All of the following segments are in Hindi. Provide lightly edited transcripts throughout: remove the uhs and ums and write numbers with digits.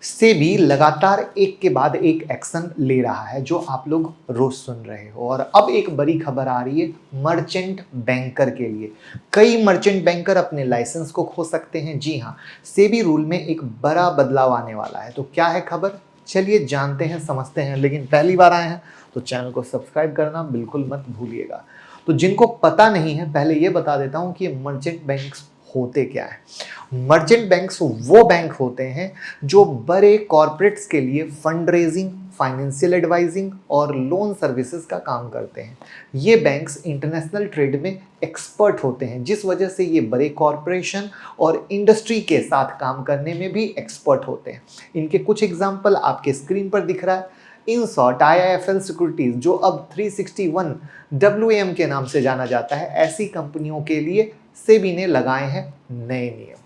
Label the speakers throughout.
Speaker 1: सेबी लगातार एक के बाद एक एक्शन ले रहा है जो आप लोग रोज सुन रहे हो। और अब एक बड़ी खबर आ रही है मर्चेंट बैंकर के लिए। कई मर्चेंट बैंकर अपने लाइसेंस को खो सकते हैं। जी हाँ, सेबी रूल में एक बड़ा बदलाव आने वाला है। तो क्या है खबर, चलिए जानते हैं, समझते हैं। लेकिन पहली बार आए हैं तो चैनल को सब्सक्राइब करना बिल्कुल मत भूलिएगा। तो जिनको पता नहीं है, पहले ये बता देता हूँ कि मर्चेंट बैंक्स होते क्या है। मर्चेंट बैंक्स वो बैंक होते हैं जो बड़े कॉरपोरेट्स के लिए फंड रेजिंग, फाइनेंशियल एडवाइजिंग और लोन सर्विसेज का काम करते हैं। ये बैंक्स इंटरनेशनल ट्रेड में एक्सपर्ट होते हैं, जिस वजह से ये बड़े कॉरपोरेशन और इंडस्ट्री के साथ काम करने में भी एक्सपर्ट होते हैं। इनके कुछ एग्जाम्पल आपके स्क्रीन पर दिख रहा है। इन शॉर्ट IIFL सिक्योरिटीज, जो अब 361 WAM के नाम से जाना जाता है, ऐसी कंपनियों के लिए सेबी ने लगाए हैं नए नियम।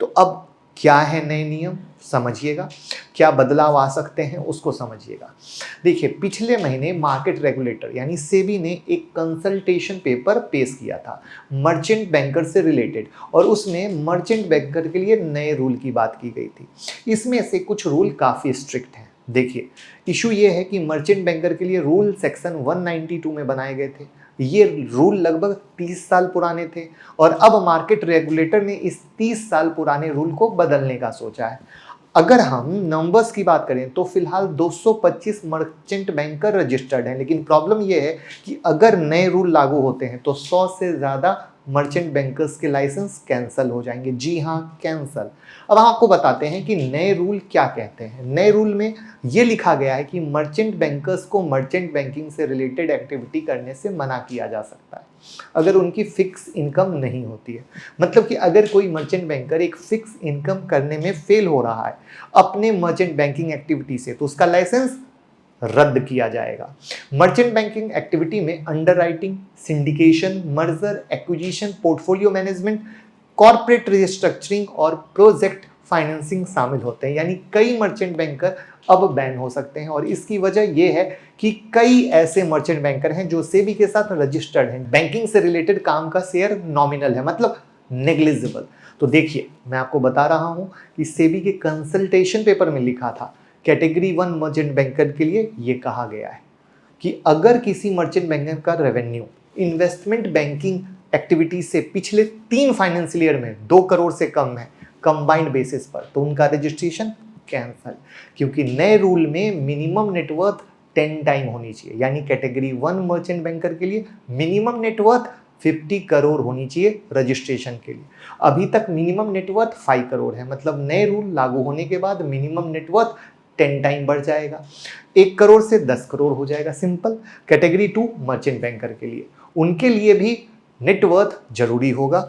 Speaker 1: तो अब क्या है नए नियम, समझिएगा। क्या बदलाव आ सकते हैं उसको समझिएगा। देखिए, पिछले महीने मार्केट रेगुलेटर यानी सेबी ने एक कंसल्टेशन पेपर पेश किया था मर्चेंट बैंकर से रिलेटेड, और उसमें मर्चेंट बैंकर के लिए नए रूल की बात की गई थी। इसमें से कुछ रूल काफ़ी स्ट्रिक्ट हैं। देखिए, इशू ये है कि मर्चेंट बैंकर के लिए रूल सेक्शन 192 में बनाए गए थे। ये रूल लगभग 30 साल पुराने थे और अब मार्केट रेगुलेटर ने इस 30 साल पुराने रूल को बदलने का सोचा है। अगर हम नंबर्स की बात करें तो फिलहाल 225 मर्चेंट बैंकर रजिस्टर्ड हैं, लेकिन प्रॉब्लम यह है कि अगर नए रूल लागू होते हैं तो 100 से ज़्यादा मर्चेंट बैंकर्स के लाइसेंस कैंसिल हो जाएंगे। जी हाँ, कैंसिल। अब हम आपको बताते हैं कि नए रूल क्या कहते हैं। नए रूल में ये लिखा गया है कि मर्चेंट बैंकर्स को मर्चेंट बैंकिंग से रिलेटेड एक्टिविटी करने से मना किया जा सकता है अगर उनकी फिक्स इनकम नहीं होती है। मतलब कि अगर कोई मर्चेंट बैंकर एक फिक्स इनकम करने में फेल हो रहा है अपने मर्चेंट बैंकिंग एक्टिविटी से, तो उसका लाइसेंस रद्द किया जाएगा। मर्चेंट बैंकिंग एक्टिविटी में underwriting, syndication, merger, acquisition, portfolio management, corporate restructuring और प्रोजेक्ट फाइनेंसिंग शामिल होते हैं। यानी कई मर्चेंट बैंकर अब बैन हो सकते हैं, और इसकी वजह यह है कि कई ऐसे मर्चेंट बैंकर हैं जो सेबी के साथ रजिस्टर्ड हैं। बैंकिंग से रिलेटेड काम का शेयर नॉमिनल है, मतलब नेग्लिजिबल। तो देखिए, मैं आपको बता रहा हूं कि सेबी के कंसल्टेशन पेपर में लिखा था कैटेगरी 1 मर्चेंट बैंकर के लिए ये कहा गया है कि अगर किसी मर्चेंट बैंकर का रेवेन्यू इन्वेस्टमेंट बैंकिंग एक्टिविटी से पिछले 3 फाइनेंशियल ईयर में 2 करोड़ से कम है कंबाइंड बेसिस पर, तो उनका रजिस्ट्रेशन कैंसल। क्योंकि नए रूल में मिनिमम नेटवर्थ 10 टाइम होनी चाहिए। यानी कैटेगरी 1 मर्चेंट बैंकर के लिए मिनिमम नेटवर्थ 50 करोड़ होनी चाहिए रजिस्ट्रेशन के लिए। अभी तक मिनिमम नेटवर्थ 5 करोड़ है। मतलब नए रूल लागू होने के बाद मिनिमम नेटवर्थ 10 टाइम बढ़ जाएगा, 1 करोड़ से 10 करोड़ हो जाएगा। सिंपल। कैटेगरी 2 मर्चेंट बैंकर के लिए, उनके लिए भी नेटवर्थ जरूरी होगा।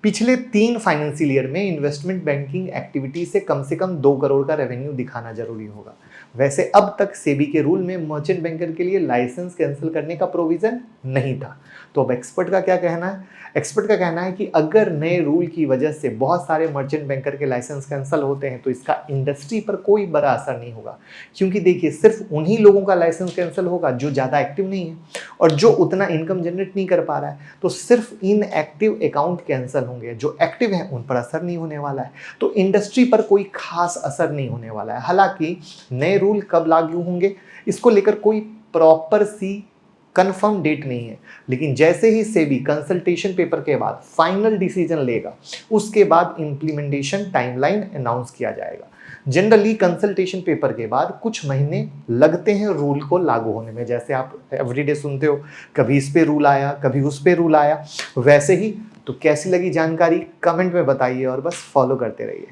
Speaker 1: पिछले 3 फाइनेंशियल ईयर में इन्वेस्टमेंट बैंकिंग एक्टिविटी से कम 2 करोड़ का रेवेन्यू दिखाना जरूरी होगा। वैसे अब तक सेबी के रूल में मर्चेंट बैंकर के लिए लाइसेंस कैंसिल करने का प्रोविजन नहीं था। तो अब एक्सपर्ट का क्या कहना है? एक्सपर्ट का कहना है कि अगर नए रूल की वजह से बहुत सारे मर्चेंट बैंकर के लाइसेंस कैंसिल होते हैं तो इसका इंडस्ट्री पर कोई बड़ा असर नहीं होगा। क्योंकि देखिए, सिर्फ उन्हीं लोगों का लाइसेंस कैंसिल होगा जो ज़्यादा एक्टिव नहीं है और जो उतना इनकम जनरेट नहीं कर पा रहा है। तो सिर्फ इनएक्टिव अकाउंट कैंसिल होंगे, जो एक्टिव हैं उन पर असर नहीं होने वाला है। तो इंडस्ट्री पर कोई खास असर नहीं होने वाला है। हालांकि नए रूल कब लागू होंगे इसको लेकर कोई प्रॉपर सी कंफर्म डेट नहीं है, लेकिन जैसे ही सेबी कंसल्टेशन पेपर के बाद फाइनल डिसीजन लेगा उसके बाद इंप्लीमेंटेशन टाइमलाइन अनाउंस किया जाएगा। जनरली कंसल्टेशन पेपर के बाद कुछ महीने लगते हैं रूल को लागू होने में। जैसे आप एवरीडे सुनते हो, कभी इस पे रूल आया, कभी उस पे रूल आया, वैसे ही। तो कैसी लगी जानकारी कमेंट में बताइए और बस फॉलो करते रहिए।